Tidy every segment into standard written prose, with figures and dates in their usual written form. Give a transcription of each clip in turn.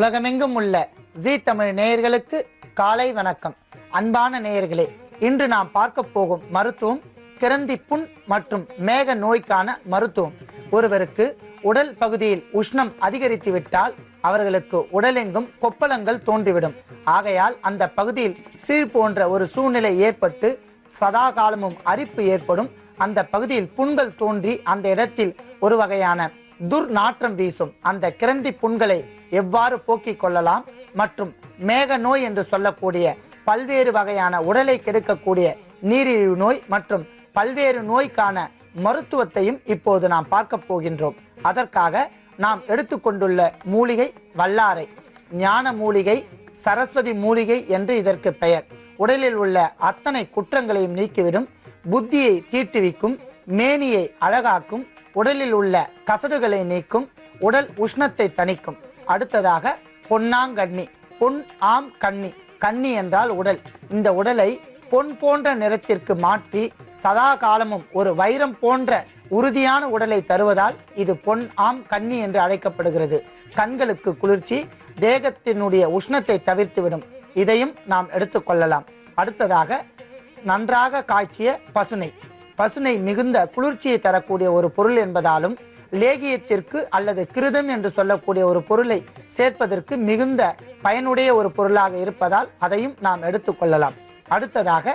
உலகமெங்கும் உள்ள ஜீ தமிழ் நேயர்களுக்கு காலை வணக்கம். அன்பான நேயர்களே, இன்று நாம் பார்க்க போகும் மருத்துவம் கிரந்தி புண் மற்றும் மேக நோய்க்கான மருத்துவம். ஒருவருக்கு உடல் பகுதியில் உஷ்ணம் அதிகரித்து விட்டால் அவர்களுக்கு உடலெங்கும் கொப்பளங்கள் தோன்றிவிடும். ஆகையால் அந்த பகுதியில் சீழ் போன்ற ஒரு சூழ்நிலை ஏற்பட்டு சதா காலமும் அரிப்பு ஏற்படும். அந்த பகுதியில் புண்கள் தோன்றி அந்த இடத்தில் ஒரு வகையான துர்நாற்றம் வீசும். அந்த கிரந்தி புண்களை எவ்வாறு போக்கிக் கொள்ளலாம் மற்றும் மேக நோய் என்று சொல்லக்கூடிய பல்வேறு வகையான உடலை கெடுக்கக்கூடிய நீரிழிவு நோய் மற்றும் பல்வேறு நோய்க்கான மருத்துவத்தையும் இப்போது நாம் பார்க்க போகின்றோம். அதற்காக நாம் எடுத்துக்கொண்டுள்ள மூலிகை வல்லாரை, ஞான மூலிகை, சரஸ்வதி மூலிகை என்று இதற்கு பெயர். உடலில் உள்ள அத்தனை குற்றங்களையும் நீக்கிவிடும், புத்தியை தீட்டுவிக்கும், மேனியை அழகாக்கும், உடலில் உள்ள கசடுகளை நீக்கும், உடல் உஷ்ணத்தை தணிக்கும். அடுத்ததாக பொன்னாங்கண்ணி, பொன் ஆம் கண்ணி, கண்ணி என்றால் உடல். இந்த உடலை பொன் போன்ற நிறத்திற்கு மாற்றி சதா காலமும் ஒரு வைரம் போன்ற உறுதியான உடலை தருவதால் இது பொன் ஆம் கண்ணி என்று அழைக்கப்படுகிறது. கண்களுக்கு குளிர்ச்சி, தேகத்தினுடைய உஷ்ணத்தை தவிர்த்துவிடும். இதையும் நாம் எடுத்துக்கொள்ளலாம். அடுத்ததாக நன்றாக காய்ச்சிய பசுனை. பசுனை மிகுந்த குளிர்ச்சியை தரக்கூடிய ஒரு பொருள் என்பதாலும் லேகியத்திற்கு அல்லது கிருதம் என்று சொல்லக்கூடிய ஒரு பொருளை சேர்ப்பதற்கு மிகுந்த பயனுடைய ஒரு பொருளாக இருப்பதால் அதையும் நாம் எடுத்துக்கொள்ளலாம். அடுத்ததாக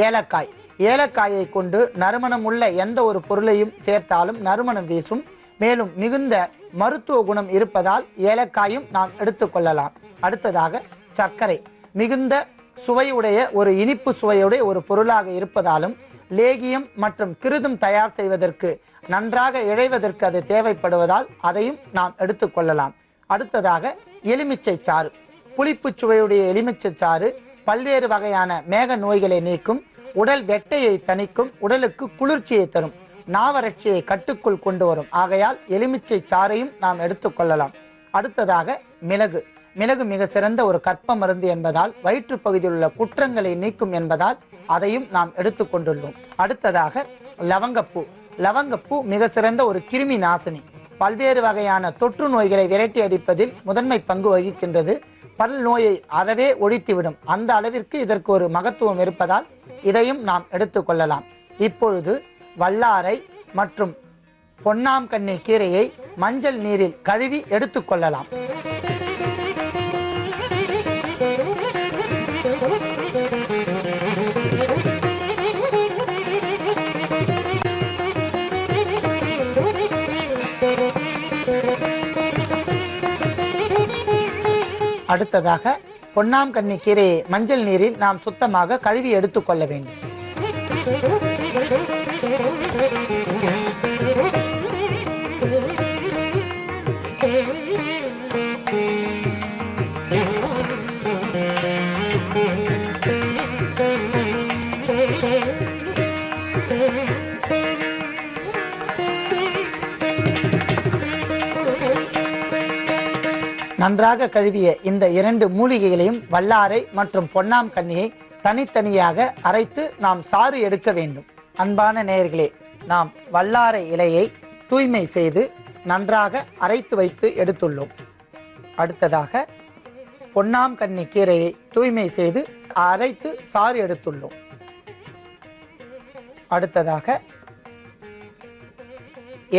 ஏலக்காய். ஏலக்காயை கொண்டு நறுமணம் உள்ள எந்த ஒரு பொருளையும் சேர்த்தாலும் நறுமணம் வீசும். மேலும் மிகுந்த மருத்துவ குணம் இருப்பதால் ஏலக்காயும் நாம் எடுத்துக்கொள்ளலாம். அடுத்ததாக சர்க்கரை. மிகுந்த சுவையுடைய ஒரு இனிப்பு சுவையுடைய ஒரு பொருளாக இருப்பதாலும் லேகியம் மற்றும் கிருதம் தயார் செய்வதற்கு நன்றாக இழைவதற்கு அது தேவைப்படுவதால் அதையும் நாம் எடுத்துக்கொள்ளலாம். அடுத்ததாக எலுமிச்சை சாறு. புளிப்பு சுவையுடைய எலுமிச்சை சாறு பல்வேறு வகையான மேக நோய்களை நீக்கும், உடல் வெட்டையை தணிக்கும், உடலுக்கு குளிர்ச்சியை தரும், நாவறட்சியை கட்டுக்குள் கொண்டு வரும். ஆகையால் எலுமிச்சை சாறையும் நாம் எடுத்துக்கொள்ளலாம். அடுத்ததாக மிளகு. மிளகு மிக சிறந்த ஒரு கற்ப மருந்து என்பதால் வயிற்று பகுதியில் உள்ள குற்றங்களை நீக்கும் என்பதால் அதையும் நாம் எடுத்துக்கொண்டுள்ளோம். அடுத்ததாக லவங்கப்பூ. லவங்கப்பூ மிக சிறந்த ஒரு கிருமி நாசினி. பல்வேறு வகையான தொற்று நோய்களை விரட்டி அடிப்பதில் முதன்மை பங்கு வகிக்கின்றது. பல் நோயை அறவே ஒழித்துவிடும். அந்த அளவிற்கு இதற்கு ஒரு மகத்துவம் இருப்பதால் இதையும் நாம் எடுத்துக்கொள்ளலாம். இப்பொழுது வல்லாரை மற்றும் பொன்னாங்கண்ணி கீரையை மஞ்சள் நீரில் கழுவி எடுத்துக்கொள்ளலாம். அடுத்ததாக பொன்னாங்கண்ணி கீரையை மஞ்சள் நீரில் நாம் சுத்தமாக கழுவி எடுத்துக்கொள்ள வேண்டும். நன்றாக கழுவிய இந்த இரண்டு மூலிகைகளையும் வல்லாரை மற்றும் பொன்னாங்கண்ணியை தனித்தனியாக அரைத்து நாம் சாறு எடுக்க வேண்டும். அன்பான நேயர்களே, நாம் வல்லாரை இலையை தூய்மை செய்து நன்றாக அரைத்து வைத்து எடுத்துள்ளோம். அடுத்ததாக பொன்னாங்கண்ணி கீரையை தூய்மை செய்து அரைத்து சாறு எடுத்துள்ளோம். அடுத்ததாக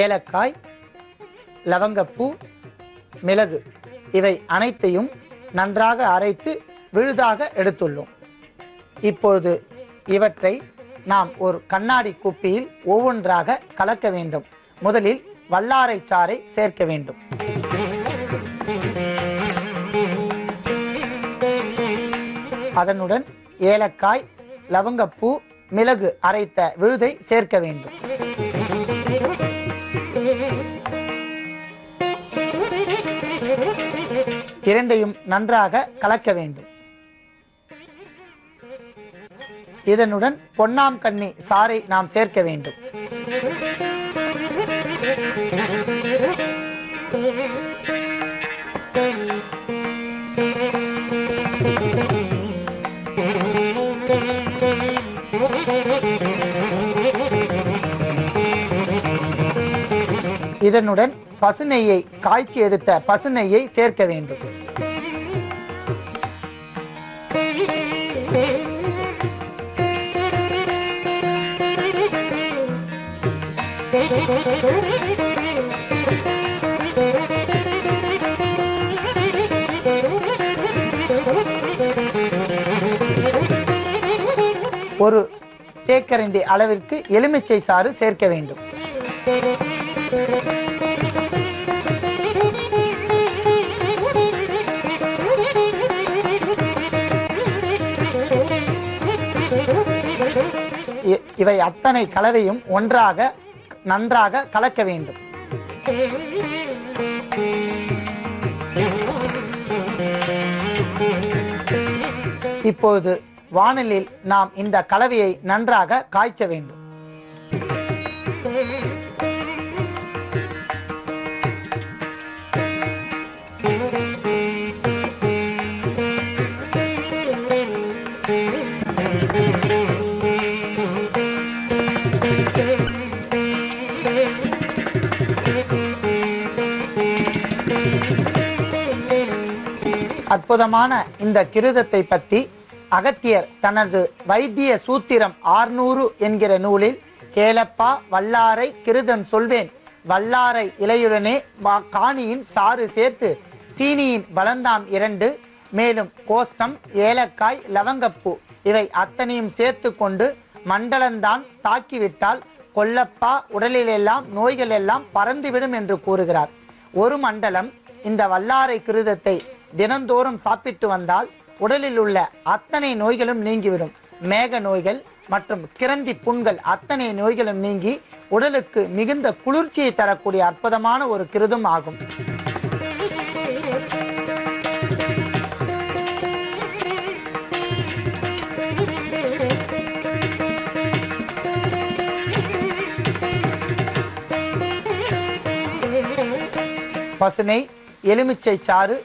ஏலக்காய், லவங்கப்பூ, மிளகு இவை அனைத்தையும் நன்றாக அரைத்து விழுதாக எடுத்துள்ளோம். இப்பொழுது இவற்றை நாம் ஒரு கண்ணாடி குப்பியில் ஒவ்வொன்றாக கலக்க வேண்டும். முதலில் வல்லாரை சாறை சேர்க்க வேண்டும். அதனுடன் ஏலக்காய், லவங்கப்பூ, மிளகு அரைத்த விழுதை சேர்க்க வேண்டும். இரண்டையும் நன்றாக கலக்க வேண்டும். இதனுடன் பொன்னாங்கண்ணி சாறை நாம் சேர்க்க வேண்டும். இதனுடன் பசுநெய்யை காய்ச்சி எடுத்த பசுநெய்யை சேர்க்க வேண்டும். ஒரு தேக்கரண்டி அளவிற்கு எலுமிச்சை சாறு சேர்க்க வேண்டும். இவை அத்தனை கலவையும் ஒன்றாக நன்றாக கலக்க வேண்டும். இப்போது வாணலில் நாம் இந்த கலவையை நன்றாக காய்ச்ச வேண்டும். அற்புதமான இந்த கிருதத்தை பற்றி அகத்தியர் தனது வைத்திய சூத்திரம் 600 என்கிற நூலில் கேளப்பா வல்லாரை கிருதம் சொல்வேன் வல்லாரை இலையுடனே காணியின் சாறு சேர்த்து சீனியின் பலந்தாம் 2 மேலும் கோஷ்டம் ஏலக்காய் லவங்கப்பூ இவை அத்தனையும் சேர்த்து கொண்டு மண்டலந்தான் தாக்கிவிட்டால் கொல்லப்பா உடலிலெல்லாம் நோய்கள் எல்லாம் பறந்துவிடும் என்று கூறுகிறார். ஒரு மண்டலம் இந்த வல்லாரை கிருதத்தை தினந்தோறும் சாப்பிட்டு வந்தால் உடலில் உள்ள அத்தனை நோய்களும் நீங்கிவிடும். மேக நோய்கள் மற்றும் கிரந்தி புண்கள் அத்தனை நோய்களும் நீங்கி உடலுக்கு மிகுந்த குளிர்ச்சியை தரக்கூடிய அற்புதமான ஒரு கிருதம் ஆகும். பசுனை, எலுமிச்சை சாறு,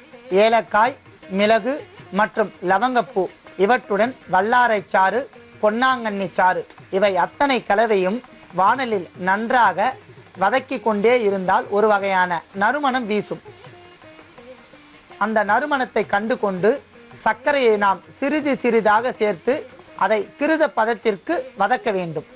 ஏலக்காய், மிளகு மற்றும் லவங்கப்பூ இவற்றுடன் வல்லாரை சாறு, பொன்னாங்கண்ணி சாறு இவை அத்தனை கலவையும் வாணலில் நன்றாக வதக்கி கொண்டே இருந்தால் ஒரு வகையான நறுமணம் வீசும். அந்த நறுமணத்தை கண்டு கொண்டு சர்க்கரையை நாம் சிறிது சிறிதாக சேர்த்து அதை கிருத பதத்திற்கு வதக்க வேண்டும்.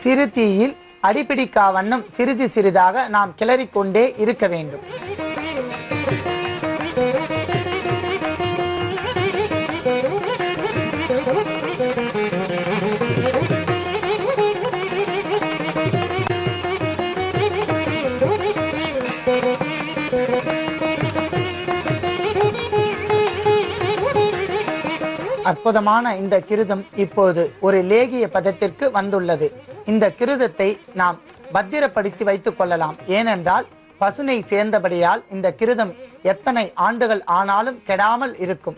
சிறு தீயில் அடிப்பிடிக்கா வண்ணம் சிறிது சிறிதாக நாம் கிளறிக்கொண்டே இருக்க வேண்டும். அற்புதமான இந்த கிருதம் இப்போது ஒரு லேகிய பதத்திற்கு வந்துள்ளது. இந்த கிருதத்தை நாம் பத்திரப்படுத்தி வைத்துக் கொள்ளலாம். ஏனென்றால் பசுனை சேர்ந்தபடியால் இந்த கிருதம் எத்தனை ஆண்டுகள் ஆனாலும் கெடாமல் இருக்கும்.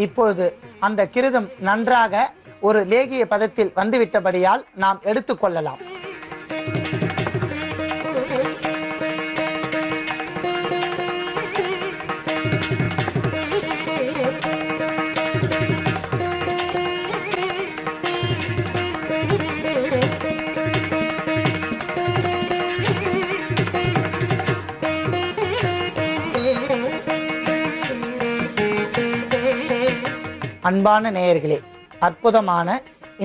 இப்பொழுது அந்த கிருதம் நன்றாக ஒரு லேகிய பதத்தில் வந்துவிட்டபடியால் நாம் எடுத்துக்கொள்ளலாம். அன்பான நேயர்களே, அற்புதமான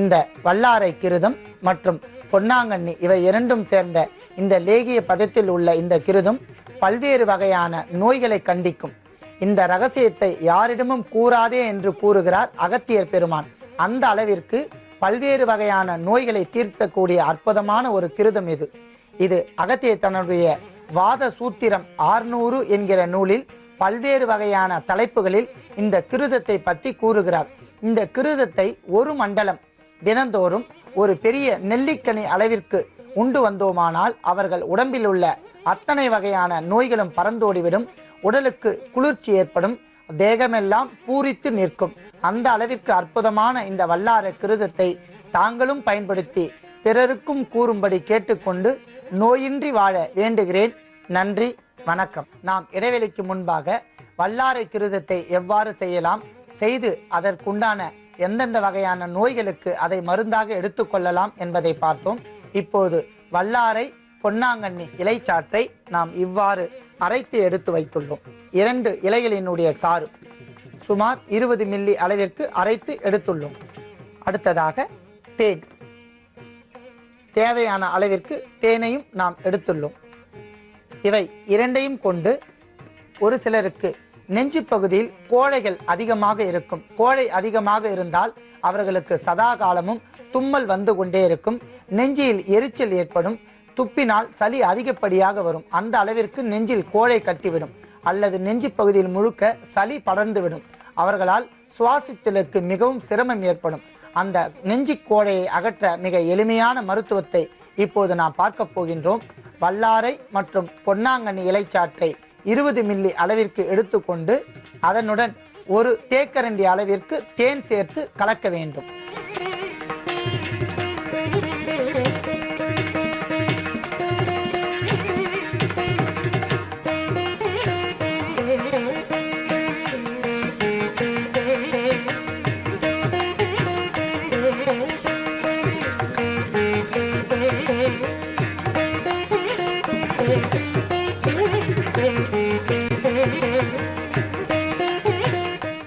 இந்த வல்லாரை கிருதம் மற்றும் பொன்னாங்கண்ணி இவை இரண்டும் சேர்ந்த இந்த லேகிய பதத்தில் உள்ள இந்த கிருதம் பல்வேறு வகையான நோய்களை கண்டிக்கும். இந்த ரகசியத்தை யாரிடமும் கூறாதே என்று கூறுகிறார் அகத்தியர் பெருமான். அந்த அளவிற்கு பல்வேறு வகையான நோய்களை தீர்க்கக்கூடிய அற்புதமான ஒரு கிருதம் இது. அகத்தியர் தன்னுடைய வாத சூத்திரம் 600 என்கிற நூலில் பல்வேறு வகையான தலைப்புகளில் இந்த கிருதத்தை பற்றி கூறுகிறார். இந்த கிருதத்தை ஒரு மண்டலம் தினந்தோறும் ஒரு பெரிய நெல்லிக்கனி அளவிற்கு உண்டு வந்தோமானால் அவர்கள் உடம்பில் உள்ள அத்தனை வகையான நோய்களும் பறந்தோடிவிடும், உடலுக்கு குளிர்ச்சி ஏற்படும், தேகமெல்லாம் பூரித்து நிற்கும். அந்த அளவிற்கு அற்புதமான இந்த வல்லார கிருதத்தை தாங்களும் பயன்படுத்தி பிறருக்கும் கூறும்படி கேட்டுக்கொண்டு நோயின்றி வாழ வேண்டுகிறேன். நன்றி, வணக்கம். நாம் இடைவெளிக்கு முன்பாக வல்லாரை கிருதத்தை எவ்வாறு செய்யலாம், செய்து அதற்குண்டான எந்தெந்த வகையான நோய்களுக்கு அதை மருந்தாக எடுத்துக்கொள்ளலாம் என்பதை பார்த்தோம். இப்போது வல்லாரை பொன்னாங்கண்ணி இலைச்சாற்றை நாம் இவ்வாறு அரைத்து எடுத்து வைத்துள்ளோம். 2 இலைகளினுடைய சாறு சுமார் 20 மில்லி அளவிற்கு அரைத்து எடுத்துள்ளோம். அடுத்ததாக தேன், தேவையான அளவிற்கு தேனையும் நாம் எடுத்துள்ளோம். இவை இரண்டையும் கொண்டு ஒரு சிலருக்கு நெஞ்சு பகுதியில் கோழைகள் அதிகமாக இருக்கும். கோழை அதிகமாக இருந்தால் அவர்களுக்கு சதா காலமும் தும்மல் வந்து கொண்டே இருக்கும், நெஞ்சில் எரிச்சல் ஏற்படும், துப்பினால் சளி அதிகப்படியாக வரும். அந்த அளவிற்கு நெஞ்சில் கோழை கட்டிவிடும் அல்லது நெஞ்சு பகுதியில் முழுக்க சளி படர்ந்துவிடும். அவர்களால் சுவாசித்தலுக்கு மிகவும் சிரமம் ஏற்படும். அந்த நெஞ்சு கோழையை அகற்ற மிக எளிமையான மருத்துவத்தை இப்போது நாம் பார்க்க போகின்றோம். வல்லாரை மற்றும் பொன்னாங்கண்ணி இலைச்சாற்றை 20 மில்லி அளவிற்கு எடுத்துக்கொண்டு அதனுடன் ஒரு தேக்கரண்டி அளவிற்கு தேன் சேர்த்து கலக்க வேண்டும்.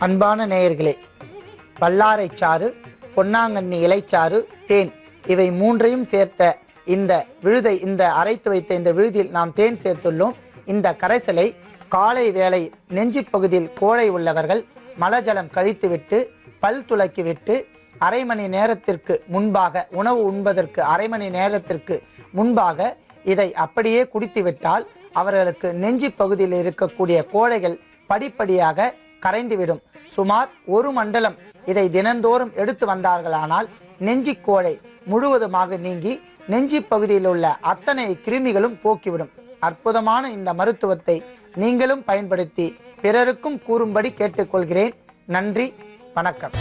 அன்பான நேயர்களே, வல்லாரை சாறு, பொன்னாங்கண்ணி இலைச்சாறு, தேன் இவை மூன்றையும் சேர்த்த இந்த விழுதை, இந்த அரைத்து வைத்த இந்த விழுதியில் நாம் தேன் சேர்த்துள்ளோம். இந்த கரைசலை காலை வேளை நெஞ்சு பகுதியில் கோழை உள்ளவர்கள் மலஜலம் கழித்துவிட்டு பல் துளக்கிவிட்டு அரை மணி நேரத்திற்கு முன்பாக, உணவு உண்பதற்கு அரை மணி நேரத்திற்கு முன்பாக இதை அப்படியே குடித்துவிட்டால் அவர்களுக்கு நெஞ்சு பகுதியில் இருக்கக்கூடிய கோழைகள் படிப்படியாக கரைந்துவிடும். சுமார் 1 மண்டலம் இதை தினந்தோறும் எடுத்து வந்தார்களானால் நெஞ்சி கோழை முழுவதுமாக நீங்கி நெஞ்சி பகுதியில் உள்ள அத்தனை கிருமிகளும் போக்கிவிடும். அற்புதமான இந்த மருத்துவத்தை நீங்களும் பயன்படுத்தி பிறருக்கும் கூறும்படி கேட்டுக்கொள்கிறேன். நன்றி, வணக்கம்.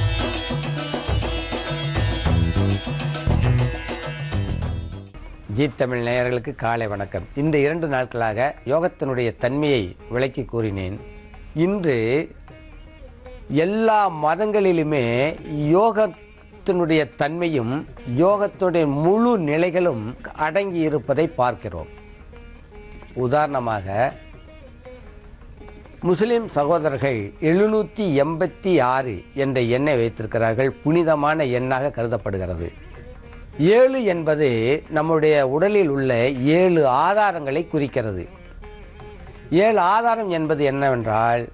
ஜீ தமிழ் நேயர்களுக்கு காலை வணக்கம். இந்த 2 நாட்களாக யோகத்தினுடைய தன்மையை விளக்கி கூறினேன். இன்று எல்லா மதங்களிலுமே யோகத்தினுடைய தன்மையும் யோகத்துடைய முழு நிலைகளும் அடங்கி இருப்பதை பார்க்கிறோம். உதாரணமாக முஸ்லிம் சகோதரர்கள் 786 என்ற எண்ணை வைத்திருக்கிறார்கள். புனிதமான எண்ணாக கருதப்படுகிறது. 7 என்பது நம்முடைய உடலில் உள்ள 7 ஆதாரங்களை குறிக்கிறது. 7 ஆதாரம் என்பது என்னவென்றால்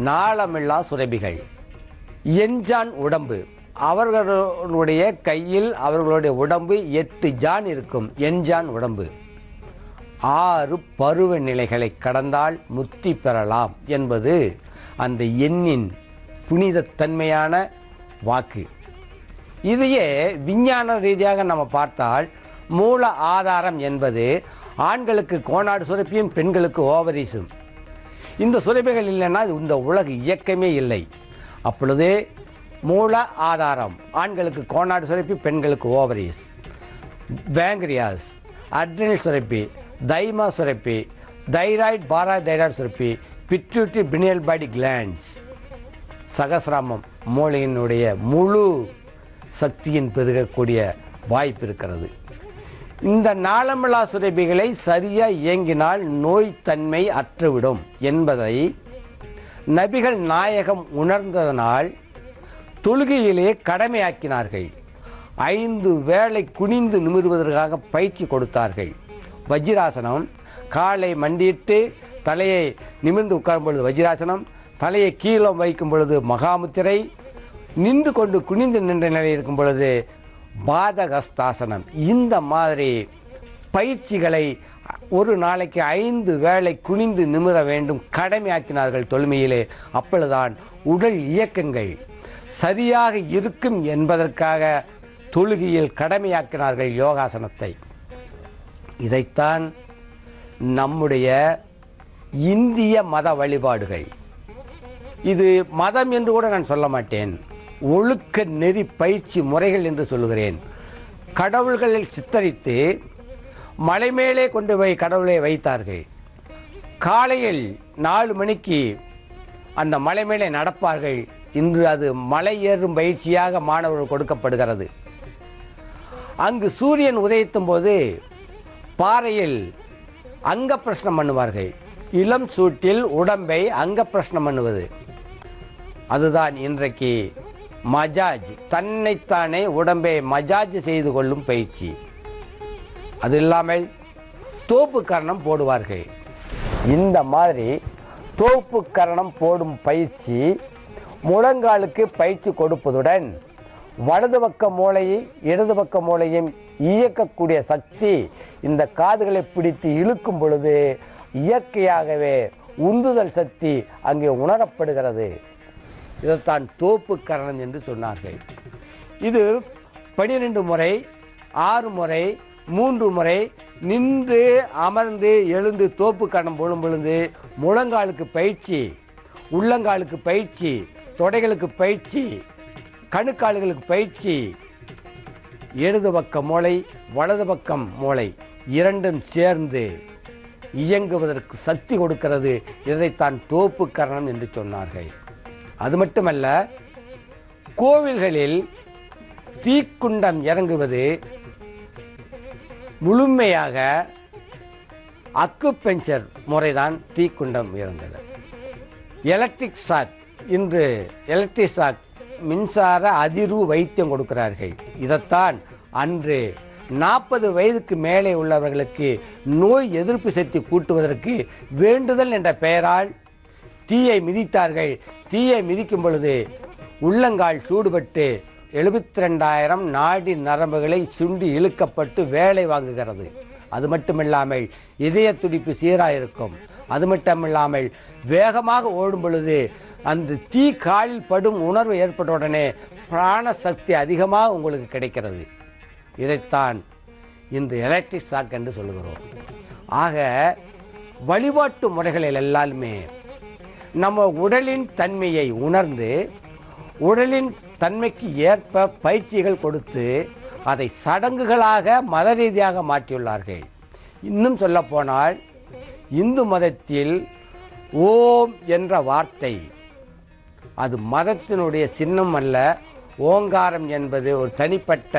நாளமில்லா சுரபிகள், எண்ஜான் உடம்பு. அவர்களுடைய கையில் அவர்களுடைய உடம்பு 8 ஜான் இருக்கும், எண்ஜான் உடம்பு. 6 பருவ நிலைகளை கடந்தால் முக்தி பெறலாம் என்பது அந்த எண்ணின் புனிதத்தன்மையான வாக்கு. இதையே விஞ்ஞான ரீதியாக நம்ம பார்த்தால் மூல ஆதாரம் என்பது ஆண்களுக்கு கோனாடு சுரப்பியும் பெண்களுக்கு ஓவரிஸும். இந்த சுரப்பிகள் இல்லைன்னா இந்த உலக இயக்கமே இல்லை. அப்பொழுது மூல ஆதாரம் ஆண்களுக்கு கோனாடு சுரப்பி, பெண்களுக்கு ஓவரிஸ், பேங்க்ரியாஸ், அட்ரினல் சுரப்பி, தைமா சுரப்பி, தைராய்டு, பாராதைராய்டு சுரப்பி, பிட்யூட்டரி, பினியல் பாடி கிளாண்ட்ஸ், சகசிராமம், மூளையினுடைய முழு சக்தியின் பெருகக்கூடிய வாய்ப்பு இருக்கிறது. இந்த நாளமில்லா சுரபிகளை சரியாக இயங்கினால் நோய் தன்மை அற்றுவிடும் என்பதை நபிகள் நாயகம் உணர்ந்ததனால் தொழுகையிலே கடமையாக்கினார்கள். 5 வேளை குனிந்து நிமிர்வதற்காக பயிற்சி கொடுத்தார்கள். வஜ்ராசனம், காலை மண்டியிட்டு தலையை நிமிர்ந்து உட்காரும் பொழுது வஜ்ராசனம், தலையை கீழே வைக்கும் பொழுது மகாமுத்திரை, நின்று கொண்டு குனிந்து நின்ற நிலையில் இருக்கும் பொழுது பாதகஸ்தாசனம். இந்த மாதிரி பயிற்சிகளை ஒரு நாளைக்கு 5 வேளை குனிந்து நிமிர வேண்டும் கடமையாக்கினார்கள் தொழுமையிலே. அப்பொழுதுதான் உடல் இயக்கங்கள் சரியாக இருக்கும் என்பதற்காக தொழுகையில் கடமையாக்கினார்கள் யோகாசனத்தை. இதைத்தான் நம்முடைய இந்திய மத வழிபாடுகள், இது மதம் என்று கூட நான் சொல்ல மாட்டேன், ஒழுக்க நெறி பயிற்சி முறைகள் என்று சொல்லுகிறேன். கடவுள்களில் சித்தரித்து மலை மேலே கொண்டு போய் கடவுளை வைத்தார்கள். காலையில் 4 மணிக்கு அந்த மலை மேலே நடப்பார்கள். இன்று அது மலை ஏறும் பயிற்சியாக மாணவர்கள் கொடுக்கப்படுகிறது. அங்கு சூரியன் உதயித்தும் போது பாறையில் அங்க பிரஷ்னம் பண்ணுவார்கள். இளம் சூட்டில் உடம்பை அங்க பிரஷ்னம் பண்ணுவது, அதுதான் இன்றைக்கு மஜாஜ், தன்னைத்தானே உடம்பை மஜாஜ் செய்து கொள்ளும் பயிற்சி. அது இல்லாமல் தோப்பு கரணம் போடுவார்கள். இந்த மாதிரி தோப்பு கரணம் போடும் பயிற்சி முழங்காலுக்கு பயிற்சி கொடுப்பதுடன் வலது பக்க மூளையை இடது பக்க மூளையும் இயக்கக்கூடிய சக்தி இந்த காதுகளை பிடித்து இழுக்கும் பொழுது இயற்கையாகவே உந்துதல் சக்தி அங்கே உணரப்படுகிறது. இதைத்தான் தோப்பு கரணம் என்று சொன்னார்கள். இது 12 முறை 6 முறை 3 முறை நின்று அமர்ந்து எழுந்து தோப்பு கரணம் போடும் பொழுது முழங்காலுக்கு பயிற்சி, உள்ளங்காலுக்கு பயிற்சி, தொடைகளுக்கு பயிற்சி, கணுக்கால்களுக்கு பயிற்சி. இடது பக்க மூளை வலது பக்கம் மூளை இரண்டும் சேர்ந்து இயங்குவதற்கு சக்தி கொடுக்கிறது. இதைத்தான் தோப்பு கரணம் என்று சொன்னார்கள். அது மட்டுமல்ல, கோவில்களில் தீக்குண்டம் இறங்குவது முழுமையாக அக்குபஞ்சர் முறைதான். தீக்குண்டம் இறங்குது. எலக்ட்ரிக் ஷாக், இன்று எலக்ட்ரிக் ஷாக் மின்சார அதிர்வு வைத்தியம் கொடுக்கிறார்கள். இதைத்தான் அன்று 40 வயதுக்கு மேலே உள்ளவர்களுக்கு நோய் எதிர்ப்பு சக்தி கூட்டுவதற்கு வேண்டுதல் என்ற பெயரால் தீயை மிதித்தார்கள். தீயை மிதிக்கும் பொழுது உள்ளங்கால் சூடுபட்டு 72,000 நாடி நரம்புகளை சுண்டி இழுக்கப்பட்டு வேலை வாங்குகிறது. அது மட்டுமில்லாமல் இதய துடிப்பு சீராக இருக்கும். அது மட்டுமில்லாமல் வேகமாக ஓடும் பொழுது அந்த தீ காலில் படும் உணர்வு ஏற்பட்ட உடனே பிராண சக்தி அதிகமாக உங்களுக்கு கிடைக்கிறது. இதைத்தான் இன்று எலக்ட்ரிக் ஷாக் என்று சொல்லுகிறோம். ஆக வழிபாட்டு முறைகளில் எல்லாருமே நம்ம உடலின் தன்மையை உணர்ந்து உடலின் தன்மைக்கு ஏற்ப பயிற்சிகள் கொடுத்து அதை சடங்குகளாக மத ரீதியாக மாற்றியுள்ளார்கள். இன்னும் சொல்லப்போனால் இந்து மதத்தில் ஓம் என்ற வார்த்தை அது மதத்தினுடைய சின்னம் அல்ல. ஓங்காரம் என்பது ஒரு தனிப்பட்ட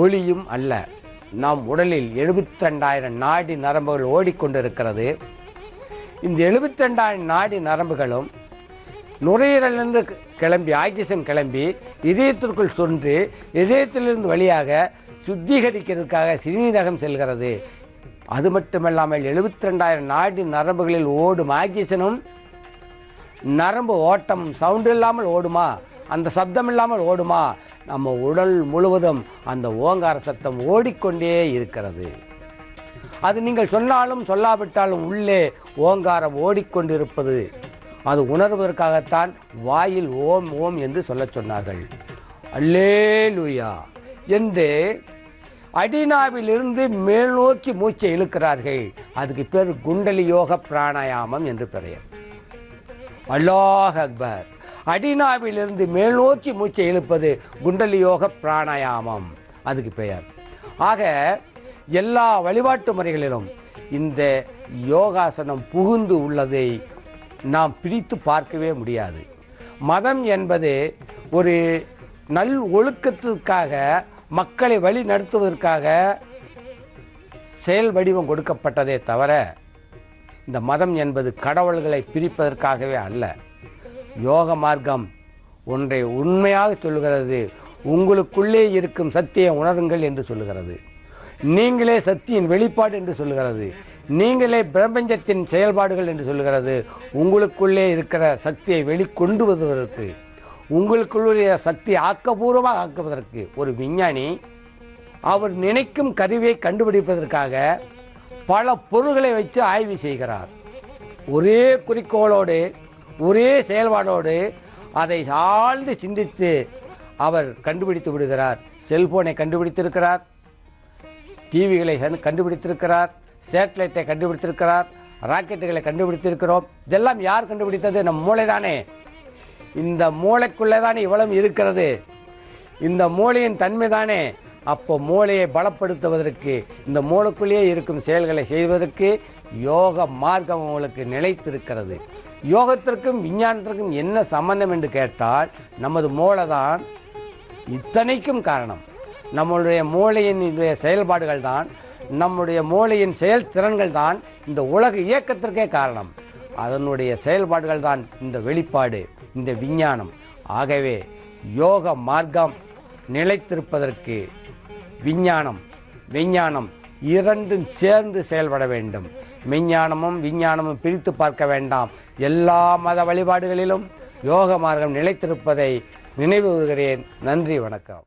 ஒளியும் அல்ல. நம் உடலில் 72,000 நாடி நரம்புகள் ஓடிக்கொண்டிருக்கிறது. இந்த 72,000 நாடி நரம்புகளும் நுரையீரலிருந்து கிளம்பி ஆக்சிஜன் கிளம்பி இதயத்திற்குள் சென்று இதயத்திலிருந்து வழியாக சுத்திகரிக்கிறதுக்காக சிறுநீரகம் செல்கிறது. அது மட்டுமல்லாமல் 72,000 நாடி நரம்புகளில் ஓடும் ஆக்சிஜனும் நரம்பு ஓட்டம் சவுண்டு இல்லாமல் ஓடுமா, அந்த சப்தம் இல்லாமல் ஓடுமா? நம்ம உடல் முழுவதும் அந்த ஓங்கார சத்தம் ஓடிக்கொண்டே இருக்கிறது. அது நீங்கள் சொன்னாலும் சொல்லாவிட்டாலும் உள்ளே ஓங்காரம் ஓடிக்கொண்டிருப்பது அது உணர்வதற்காகத்தான் வாயில் ஓம் ஓம் என்று சொல்ல சொன்னார்கள். அல்லேலூயா என்று அடிநாவிலிருந்து மேல் நோக்கி மூச்சை இழுக்கிறார்கள். அதுக்கு பேர் குண்டலி யோக பிராணாயாமம் என்று பெயர். அல்லாஹ் அக்பர். அடிநாவிலிருந்து மேல் நோக்கி மூச்சை இழுப்பது குண்டலி யோக பிராணாயாமம், அதுக்கு பெயர். ஆக எல்லா வழிபாட்டு முறைகளிலும் இந்த யோகாசனம் புகுந்து உள்ளதை நாம் பிரித்து பார்க்கவே முடியாது. மதம் என்பது ஒரு நல் ஒழுக்கத்திற்காக மக்களை வழி நடத்துவதற்காக செயல் வடிவம் கொடுக்கப்பட்டதே தவிர இந்த மதம் என்பது கடவுள்களை பிரிப்பதற்காகவே அல்ல. யோக மார்க்கம் ஒன்றை உண்மையாக சொல்லுகிறது. உங்களுக்குள்ளே இருக்கும் சக்தியை உணருங்கள் என்று சொல்லுகிறது. நீங்களே சக்தியின் வெளிப்பாடு என்று சொல்லுகிறது. நீங்களே பிரபஞ்சத்தின் செயல்பாடுகள் என்று சொல்லுகிறது. உங்களுக்குள்ளே இருக்கிற சக்தியை வெளிக்கொண்டு வருவதற்கு, உங்களுக்குள்ளே சக்தியை ஆக்கப்பூர்வமாக ஆக்குவதற்கு ஒரு விஞ்ஞானி அவர் நினைக்கும் கருவியை கண்டுபிடிப்பதற்காக பல பொருள்களை வச்சு ஆய்வு செய்கிறார். ஒரே குறிக்கோளோடு ஒரே செயல்பாடோடு அதை ஆழ்ந்து சிந்தித்து அவர் கண்டுபிடித்து விடுகிறார். செல்போனை கண்டுபிடித்திருக்கிறார், டிவிகளை கண்டுபிடித்திருக்கிறார், சேட்டலைட்டை கண்டுபிடித்திருக்கிறார், ராக்கெட்டுகளை கண்டுபிடித்திருக்கிறோம். இதெல்லாம் யார் கண்டுபிடித்தது? நம் மூளை தானே. இந்த மூளைக்குள்ளே தானே இவ்வளவு இருக்கிறது. இந்த மூளையின் தன்மை தானே. அப்போ மூளையை பலப்படுத்துவதற்கு, இந்த மூளைக்குள்ளேயே இருக்கும் செயல்களை செய்வதற்கு யோக மார்க்கம் உங்களுக்கு நிலைத்திருக்கிறது. யோகத்திற்கும் விஞ்ஞானத்திற்கும் என்ன சம்பந்தம் என்று கேட்டால், நமது மூளை தான் இத்தனைக்கும் காரணம். நம்முடைய மூளையின் செயல்பாடுகள் தான், நம்முடைய மூளையின் செயல்திறன்கள் தான் இந்த உலக இயக்கத்திற்கே காரணம். அதனுடைய செயல்பாடுகள் தான் இந்த வெளிப்பாடு, இந்த விஞ்ஞானம். ஆகவே யோக மார்க்கம் நிலைத்திருப்பதற்கு விஞ்ஞானம் இரண்டும் சேர்ந்து செயல்பட வேண்டும். மெஞ்ஞானமும் விஞ்ஞானமும் பிரித்து பார்க்க வேண்டாம். எல்லா மத வழிபாடுகளிலும் யோக மார்க்கம் நிலைத்திருப்பதை நினைவு கூறுகிறேன். நன்றி, வணக்கம்.